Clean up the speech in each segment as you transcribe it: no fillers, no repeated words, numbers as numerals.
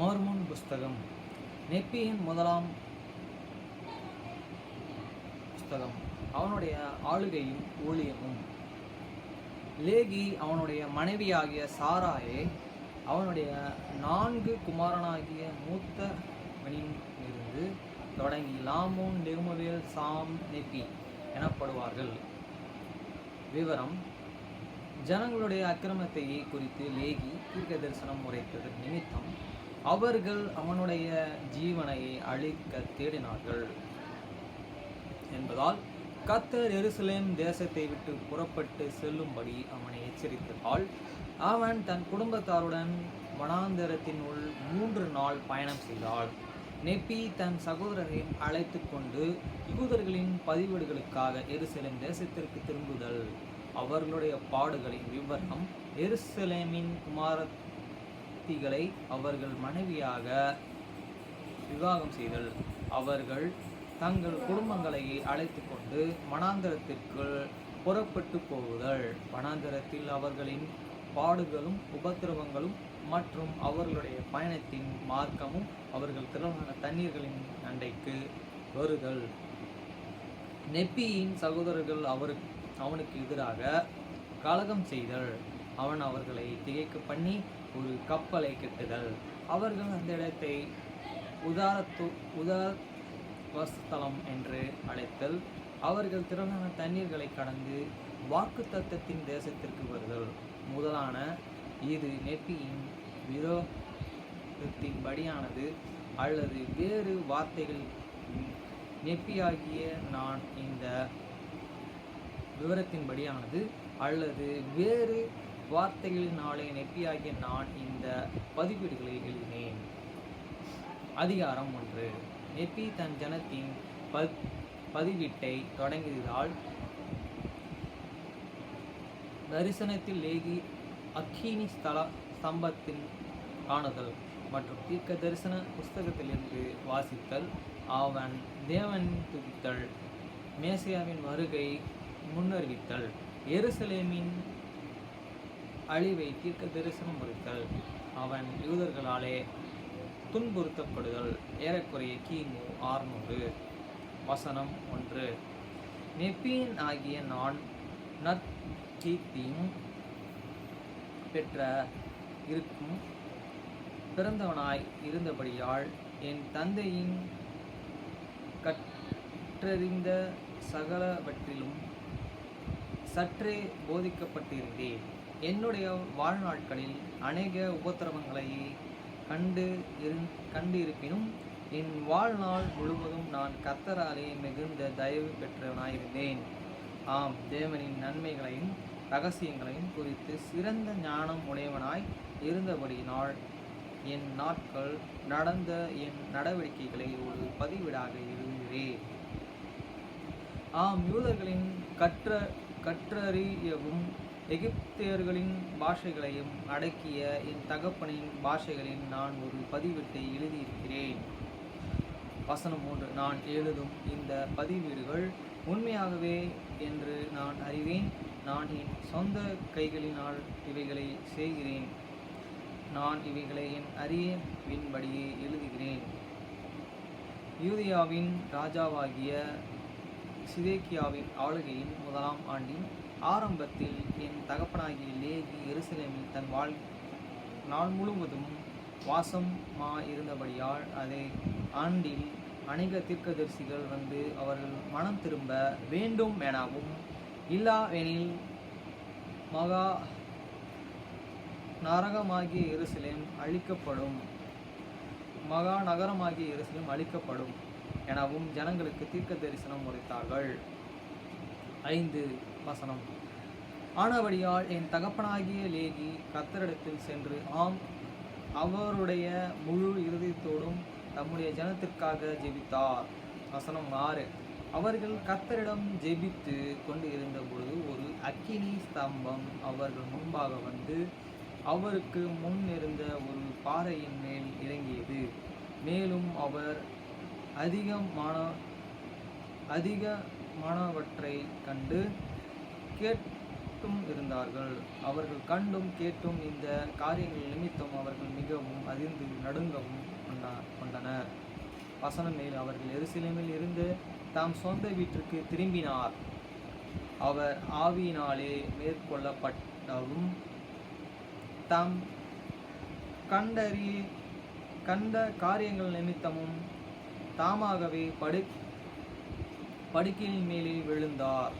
மார்மோன் புஸ்தகம். நெப்பியின் முதலாம் புஸ்தகம். அவனுடைய ஆளுகையும் ஊழியமும். லேகி அவனுடைய மனைவியாகிய சாராயை அவனுடைய 4 குமாரனாகிய மூத்தவனின் இருந்து தொடங்கி லாமோன், லெமுவேல், சாம், நெப்பி எனப்படுவார்கள். விவரம்: ஜனங்களுடைய அக்கிரமத்தை குறித்து லேகி தீர்க்க தரிசனம் உரைத்தது நிமித்தம் அவர்கள் அவனுடைய ஜீவனை அழிக்க தேடினார்கள் என்பதால் கர்த்தர் எருசலேம் தேசத்தை விட்டு புறப்பட்டு செல்லும்படி அவனை எச்சரித்ததால் அவன் தன் குடும்பத்தாருடன் வனாந்தரத்தின் உள் 3 நாள் பயணம் செய்தாள். நெப்பி தன் சகோதரரை அழைத்து கொண்டு யூதர்களின் பதிவேடுகளுக்காக எருசலேம் தேசத்திற்கு திரும்புதல், அவர்களுடைய பாடுகளின் விவரம், எருசலேமின் குமாரத்திகளை அவர்கள் மனைவியாக விவாகம் செய்தல், அவர்கள் தங்கள் குடும்பங்களை அழைத்து கொண்டு வனாந்தரத்திற்குள் புறப்பட்டு போகுதல், வனாந்தரத்தில் அவர்களின் பாடுகளும் உபத்திரவங்களும் மற்றும் அவர்களுடைய பயணத்தின் மார்க்கமும், அவர்கள் திரளான தண்ணீர்களின் அண்டைக்கு வருதல். நெப்பியின் சகோதரர்கள் அவனுக்கு எதிராக கலகம் செய்தல், அவன் அவர்களை திகைக்க பண்ணி ஒரு கப்பலை கட்டுதல், அவர்கள் அந்த இடத்தை உதாரஸ்தலம் என்று அழைத்தல், அவர்கள் திரளான தண்ணீர்களை கடந்து வாக்குத்தத்தத்தின் தேசத்திற்கு வருதல் முதலான இது நெப்பியின் விரோதத்தின்படியானது அல்லது வேறு வார்த்தைகள் நெப்பியாகிய நான் இந்த விவரத்தின்படியானது அல்லது வேறு வார்த்தைகளினாலே நெப்பியாகிய நான் இந்த பதிவேடுகளை எழுதினேன். அதிகாரம் 1. நெப்பி தன் ஜனத்தின் பதிவீட்டை தொடங்கியதால் தரிசனத்தில் லேகி அக்கினி ஸ்தம்பத்தின் காணுதல் மற்றும் தீர்க்க தரிசன புஸ்தகத்திலிருந்து வாசித்தல், அவன் தேவன் துதித்தல், மேசியாவின் வருகை முன்னறிவித்தல், எருசலேமின் அழிவை தீர்க்க தரிசனம் உரைத்தல், அவன் யூதர்களாலே துன்புறுத்தப்படுதல். ஏறக்குறைய கிமு 600. வசனம் 1. நெப்பியின் ஆகிய நான் நற்கீர்த்தியும் பெற்ற இருக்கும் பிறந்தவனாய் இருந்தபடியால் என் தந்தையின் கற்றறிந்த சகலவற்றிலும் சற்றே போதிக்கப்பட்டிருந்தேன். என்னுடைய வாழ்நாட்களில் அநேக உபத்திரவங்களை கண்டு இருப்பினும் என் வாழ்நாள் முழுவதும் நான் கர்த்தராலே மிகுந்த தயவு பெற்றவனாயிருந்தேன். ஆம், தேவனின் நன்மைகளையும் ரகசியங்களையும் குறித்து சிறந்த ஞானம் உடையவனாய் இருந்தபடியினால் என் நாட்கள் நடந்த என் நடவடிக்கைகளை ஒரு பதிவீடாக எழுதுகிறேன். ஆம், யூதர்களின் கற்றறியவும் எகிப்தியர்களின் பாஷைகளையும் அடக்கிய என் தகப்பனின் பாஷைகளில் நான் ஒரு பதிவேட்டை எழுதியிருக்கிறேன். வசனம் 3. நான் எழுதும் இந்த பதிவீடுகள் உண்மையாகவே என்று நான் அறிவேன். நான் என் சொந்த கைகளினால் இவைகளை செய்கிறேன். நான் இவைகளை என் அறிவின்படியே எழுதுகிறேன். யூதியாவின் ராஜாவாகிய சிதேக்கியாவின் ஆளுகையின் 1ஆம் ஆண்டின் ஆரம்பத்தில் என் தகப்பனாகிய லேகி எருசலேமில் தன் நாள் முழுவதும் வாசமாயிருந்தபடியால் அதே ஆண்டில் அநேக தீர்க்கதரிசிகள் வந்து அவர்கள் மனம் திரும்ப வேண்டும் எனவும், இல்லாவெனில் மகா நரகமாகிய எருசலேம் அழிக்கப்படும், மகா நகரமாகிய எருசலேம் அழிக்கப்படும் எனவும் ஜனங்களுக்கு தீர்க்க தரிசனம் உரைத்தார்கள். 5. வசனம். ஆனபடியால் என் தகப்பனாகிய லேகி கர்த்தரிடத்தில் சென்று அவருடைய முழு இருதயத்தோடும் தம்முடைய ஜனத்திற்காக ஜெபித்தார். வசனம் 6. அவர்கள் கர்த்தரிடம் ஜெபித்து கொண்டு இருந்தபொழுது ஒரு அக்கினி ஸ்தம்பம் அவர்கள் முன்பாக வந்து அவருக்கு முன் இருந்த ஒரு பாறையின் மேல் இறங்கியது. மேலும் அவர் அதிகமானவற்றை கண்டு மட்டும் இருந்தார்கள். அவர்கள் கண்டும் கேட்டும் இந்த காரியங்கள் நிமித்தம் அவர்கள் மிகவும் அதிர்ந்து நடுங்கவும் கொண்டனர். வசனம் 7. அவர்கள் எருசலேமில் இருந்து தாம் சொந்த வீட்டிற்கு திரும்பினார். அவர் ஆவியினாலே மேற்கொள்ளப்பட்டவும் தாம் கண்ட காரியங்கள் நிமித்தமும் தாமாகவே படுக்கையின் மேலே விழுந்தார்.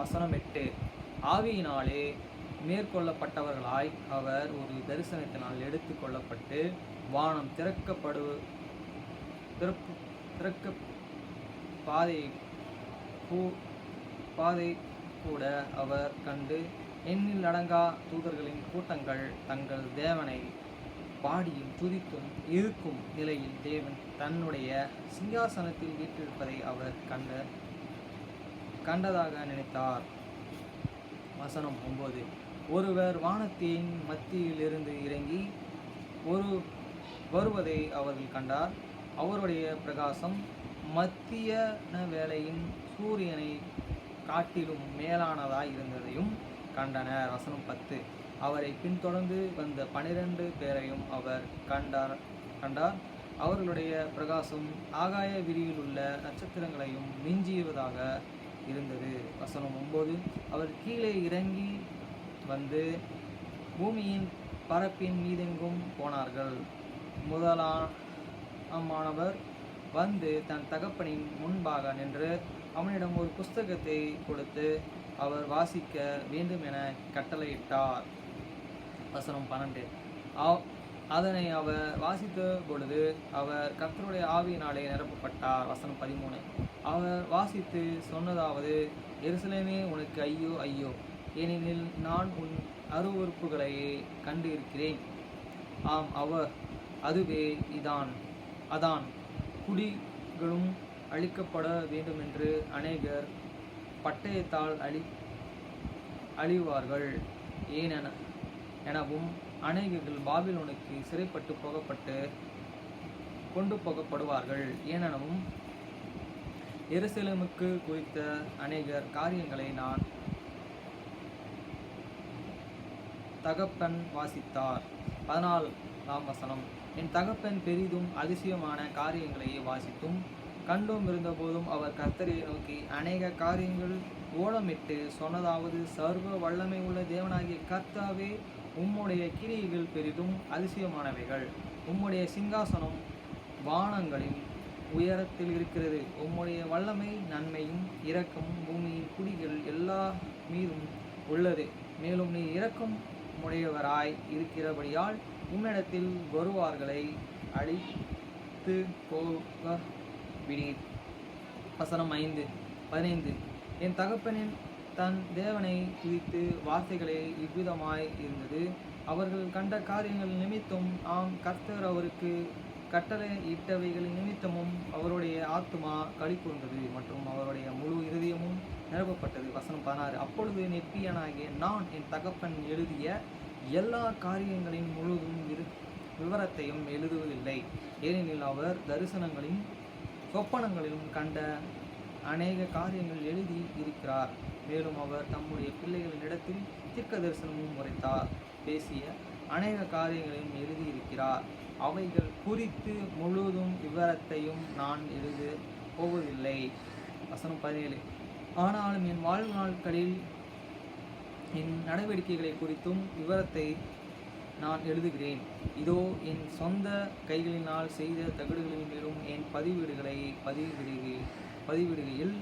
வசனம் 8. ஆவியினாலே மேற்கொள்ளப்பட்டவர்களாய் அவர் ஒரு தரிசனத்தினால் எடுத்து கொள்ளப்பட்டு வானம் திறக்க பாதை கூட அவர் கண்டு எண்ணில் அடங்கா தூதர்களின் கூட்டங்கள் தங்கள் தேவனை பாடியும் துதித்தும் இருக்கும் நிலையில் தேவன் தன்னுடைய சிங்காசனத்தில் வீற்றிருப்பதை அவர் கண்டதாக நினைத்தார். வசனம் 9. ஒருவர் வானத்தின் மத்தியிலிருந்து இறங்கி வருவதை அவர்கள் கண்டார். அவருடைய பிரகாசம் மத்தியான வேளையின் சூரியனை காட்டிலும் மேலானதாய் இருந்ததையும் கண்டனர். வசனம் 10. அவரை பின்தொடர்ந்து வந்த 12 பேரையும் அவர் கண்டார். அவர்களுடைய பிரகாசம் ஆகாய விரிவில் உள்ள நட்சத்திரங்களையும் மிஞ்சியதாக இருந்தது. வசனம் 9. அவர் கீழே இறங்கி வந்து பூமியின் பரப்பின் மீதெங்கும் போனார்கள். முதலாமானவர் வந்து தன் தகப்பனின் முன்பாக நின்று அவனிடம் ஒரு புஸ்தகத்தை கொடுத்து அவர் வாசிக்க வேண்டும் என கட்டளையிட்டார். வசனம் 12. அதனை அவர் வாசித்த பொழுது அவர் கர்த்தருடைய ஆவியினாலே நிரப்பப்பட்டார். வசனம் 13. அவர் வாசித்து சொன்னதாவது, எருசலேமே உனக்கு ஐயோ ஐயோ, ஏனெனில் நான் உன் அருவருப்புகளை கண்டு இருக்கிறேன். ஆம், அதுவே அதான் குடிகளும் அழிக்கப்பட வேண்டுமென்று அநேகர் பட்டயத்தால் அழிவார்கள் எனவும் அநேகர்கள் பாபிலோனுக்கு சிறைப்பட்டு கொண்டு போகப்படுவார்கள் எனவும் எருசலேமுக்கு குறித்த அநேகர் காரியங்களை நான் தகப்பன் வாசித்தார். 14ஆம் வசனம். என் தகப்பன் பெரிதும் அதிசயமான காரியங்களையே வாசித்தும் கண்டும் இருந்தபோதும் அவர் கர்த்தரை நோக்கி அநேக காரியங்கள் ஓலமிட்டு சொன்னதாவது, சர்வ வல்லமை உள்ள தேவனாகிய கர்த்தாவே, உம்முடைய கிரியைகள் பெரிதும் அதிசயமானவைகள். உம்முடைய சிங்காசனம் வானங்களின் உயரத்தில் இருக்கிறது. உம்முடைய வல்லமை நன்மையும் இரக்கமும் பூமியின் குடிகள் எல்லா மீதும் உள்ளது. மேலும் நீ இரக்கம் உடையவராய் இருக்கிறபடியால் உம்மிடத்தில் வருவார்களை அழித்து போக விடீர். வசனம் 15. என் தகப்பனின் தன் தேவனை குறித்து வார்த்தைகளே இவ்விதமாய் இருந்தது. அவர்கள் கண்ட காரியங்கள் நிமித்தம் கர்த்தர் அவருக்கு கட்டளை இட்டவைகளின் நிமித்தமும் அவருடைய ஆத்துமா களி கூர்ந்தது மற்றும் அவருடைய முழு இருதயமும் நிரப்பப்பட்டது. வசனம் 16. அப்பொழுது நெப்பியனாகிய நான் என் தகப்பன் எழுதிய எல்லா காரியங்களின் முழுதும் விவரத்தையும் எழுதுவதில்லை, ஏனெனில் அவர் தரிசனங்களின் சொப்பனங்களிலும் கண்ட அநேக காரியங்கள் எழுதி இருக்கிறார். மேலும் அவர் தம்முடைய பிள்ளைகளினிடத்தில் தீர்க்க தரிசனமும் உரைத்தார் பேசிய அநேக காரியங்களையும் எழுதியிருக்கிறார். அவைகள் குறித்து முழுதும் விவரத்தையும் நான் எழுத போவதில்லை. வசனம் 17. ஆனாலும் என் வாழ்நாட்களில் என் நடவடிக்கைகளை குறித்தும் விவரத்தை நான் எழுதுகிறேன். இதோ என் சொந்த கைகளினால் செய்த தகடுகளின் மேலும் என் பதிவிடுகையில்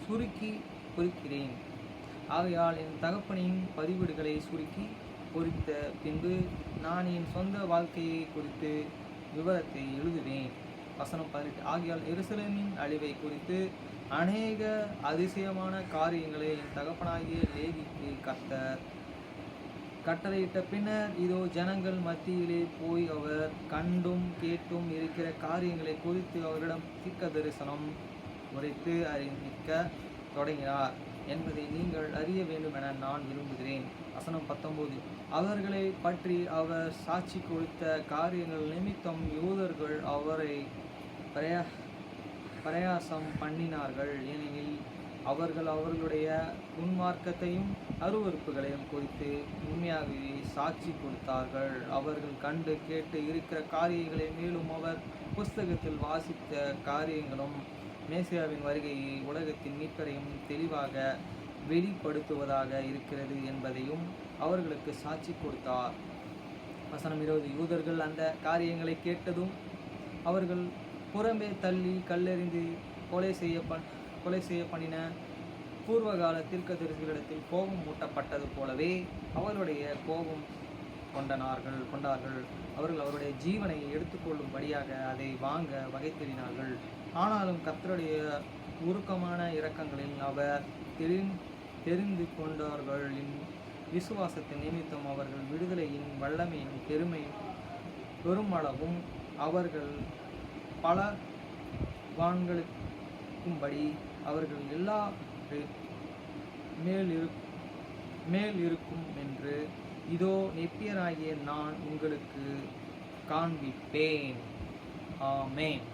சுருக்கி பொறிக்கிறேன். ஆகையால் என் தகப்பனின் பதிவீடுகளை சுருக்கி பொறித்த பின்பு நான் என் சொந்த வாழ்க்கையை குறித்து விவரத்தை எழுதுவேன். வசனம் 18. ஆகையால் எருசலேமின் அழிவை குறித்து அநேக அதிசயமான காரியங்களை என் தகப்பனாகிய லேவிக்கு கர்த்தர் கட்டளையிட்ட பின்னர் இதோ ஜனங்கள் மத்தியிலே போய் அவர் கண்டும் கேட்டும் இருக்கிற காரியங்களை குறித்து அவரிடம் தீர்க்க தரிசனம் உரைத்து அறிவிக்க தொடங்கினார் என்பதை நீங்கள் அறிய வேண்டும் என நான் விரும்புகிறேன். வசனம் 19. அவர்களை பற்றி அவர் சாட்சி கொடுத்த காரியங்கள் நிமித்தம் யூதர்கள் அவரை பிரயாசம் பண்ணினார்கள், ஏனெனில் அவர்கள் அவர்களுடைய துன்மார்க்கத்தையும் அருவருப்புகளையும் குறித்து உண்மையாகவே சாட்சி கொடுத்தார்கள். அவர்கள் கண்டு கேட்டு இருக்கிற காரியங்களை மேலும் அவர் புஸ்தகத்தில் வாசித்த காரியங்களும் மேசியாவின் வருகையை உலகத்தின் மீட்பரையும் தெளிவாக வெளிப்படுத்துவதாக இருக்கிறது என்பதையும் அவர்களுக்கு சாட்சி கொடுத்தார். வசனம் 20. யூதர்கள் அந்த காரியங்களை கேட்டதும் அவர்கள் புறம்பே தள்ளி கல்லெறிந்து கொலை செய்ய பண்ணின பூர்வகால தீர்க்கதரிசிகளிடத்தில் கோபம் மூட்டப்பட்டது போலவே அவருடைய கோபம் கொண்டார்கள். அவர்கள் அவருடைய ஜீவனை எடுத்துக்கொள்ளும்படியாக அதை வாங்க வகை தேடினார்கள். ஆனாலும் கர்த்தருடைய உருக்கமான இரக்கங்களில் அவர் தெரிந்து கொண்டவர்களின் விசுவாசத்தின் நிமித்தம் அவர்கள் விடுதலையின் வல்லமையும் பெருமையும் பெருமளவும் அவர்கள் பல வான்களுக்கும்படி அவர்கள் எல்லா மேல் இருக்கும் என்று இதோ நெப்பியராகிய நான் உங்களுக்கு காண்பிப்பேன். ஆமென்.